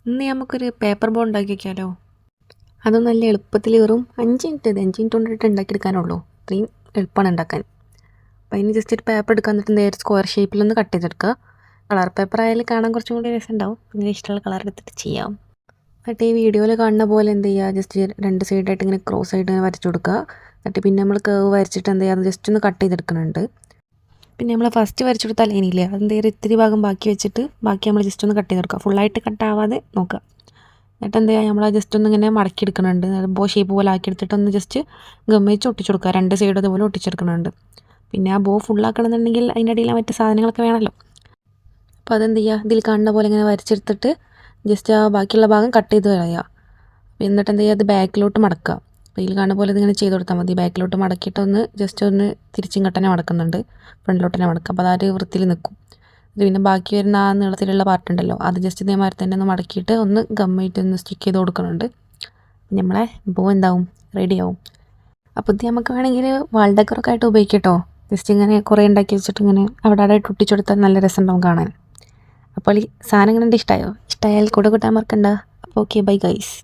ഇന്ന് നമുക്കൊരു paper ball ഉണ്ടാക്കി വയ്ക്കാമല്ലോ. അത് നല്ല എളുപ്പത്തിൽ വെറും 5 മിനിറ്റ് 5 മിനിറ്റ് കൊണ്ടിട്ട് ഉണ്ടാക്കിയെടുക്കാനുള്ളൂ. അത്രയും എളുപ്പമാണ് ഉണ്ടാക്കാൻ. അപ്പോൾ അതിന് ജസ്റ്റ് ഒരു പേപ്പർ എടുക്കാൻ എന്നിട്ട് നേരെ സ്ക്വയർ ഷേപ്പിലൊന്ന് കട്ട് ചെയ്തെടുക്കുക. കളർ പേപ്പർ ആയാലും കാണാൻ കുറച്ചും കൂടി രസം ഉണ്ടാവും. നിങ്ങൾ ഇഷ്ടമുള്ള കളർ എടുത്തിട്ട് ചെയ്യാം. എന്നിട്ട് ഈ വീഡിയോയിൽ കാണുന്ന പോലെ എന്ത് ചെയ്യുക, ജസ്റ്റ് 2 സൈഡായിട്ട് ഇങ്ങനെ ക്രോസ് ആയിട്ട് ഇങ്ങനെ വരച്ചു കൊടുക്കുക. എന്നിട്ട് പിന്നെ നമ്മൾ കേവ് വരച്ചിട്ട് എന്ത് ചെയ്യുക, അത് ജസ്റ്റ് ഒന്ന് കട്ട് ചെയ്തെടുക്കുന്നുണ്ട്. പിന്നെ നമ്മൾ ഫസ്റ്റ് വരച്ചെടുത്ത ലൈനില്ലേ, അതിൻ്റെ ഒരു ഇത്തിരി ഭാഗം ബാക്കി വെച്ചിട്ട് ബാക്കി നമ്മൾ ജസ്റ്റ് ഒന്ന് കട്ട് ചെയ്തെടുക്കുക. ഫുള്ളായിട്ട് കട്ടാവാതെ നോക്കുക. എന്നിട്ട് എന്ത് ചെയ്യുക, നമ്മൾ ജസ്റ്റ് ഒന്ന് ഇങ്ങനെ മടക്കി എടുക്കുന്നുണ്ട്. ബോ ഷേപ്പ് പോലെ ആക്കി എടുത്തിട്ട് ഒന്ന് ജസ്റ്റ് ഗമ്മിച്ച് ഒട്ടിച്ചു കൊടുക്കുക. 2 സൈഡ് അതുപോലെ ഒട്ടിച്ചെടുക്കുന്നുണ്ട്. പിന്നെ ആ ബോ ഫുള്ളാക്കണമെന്നുണ്ടെങ്കിൽ അതിൻ്റെ അടിയിൽ മറ്റ് സാധനങ്ങളൊക്കെ വേണമല്ലോ. അപ്പോൾ അതെന്ത് ചെയ്യുക, ഇതിൽ കാണുന്ന പോലെ ഇങ്ങനെ വരച്ചെടുത്തിട്ട് ജസ്റ്റ് ആ ബാക്കിയുള്ള ഭാഗം കട്ട് ചെയ്ത് കളയുക. എന്നിട്ട് എന്ത് ചെയ്യുക, അത് ബാക്കിലോട്ട് മടക്കുക. അപ്പോൾ ഇതിൽ കാണുന്ന പോലെ ഇതിങ്ങനെ ചെയ്ത് കൊടുത്താൽ മതി. ബാക്കിലോട്ട് മടക്കിയിട്ട് ഒന്ന് ജസ്റ്റ് ഒന്ന് തിരിച്ചും കട്ടനെ മടക്കുന്നുണ്ട്, ഫ്രണ്ടിലോട്ട് തന്നെ മടക്കുക. അപ്പോൾ അതൊരു വൃത്തിയിൽ നിൽക്കും. ഇത് പിന്നെ ബാക്കി വരുന്ന ആ നീളത്തിലുള്ള പാർട്ട് ഉണ്ടല്ലോ, അത് ജസ്റ്റ് ഇതേമാതിരി തന്നെ ഒന്ന് മടക്കിയിട്ട് ഒന്ന് ഗമ്മായിട്ട് ഒന്ന് സ്റ്റിക്ക് ചെയ്ത് കൊടുക്കുന്നുണ്ട്. നമ്മളെ ബോ എന്താവും, റെഡിയാവും. അപ്പോൾ ഇത് നമുക്ക് വേണമെങ്കിൽ വാൾ ഡെക്കറൊക്കെ ആയിട്ട് ഉപയോഗിക്കാം കേട്ടോ. ജസ്റ്റ് ഇങ്ങനെ കുറേ ഉണ്ടാക്കി വെച്ചിട്ട് ഇങ്ങനെ അവിടെ അവിടെ ഒട്ടിച്ചെടുത്താൽ നല്ല രസം ഉണ്ടാവും കാണാൻ. അപ്പോൾ ഈ സാധനം ഇങ്ങനെ ഇഷ്ടമായോ? ഇഷ്ടമായാൽ കൂടെ കൂട്ടാൻ മറക്കണ്ട. അപ്പോൾ ഓക്കെ, ബൈ ഗൈസ്.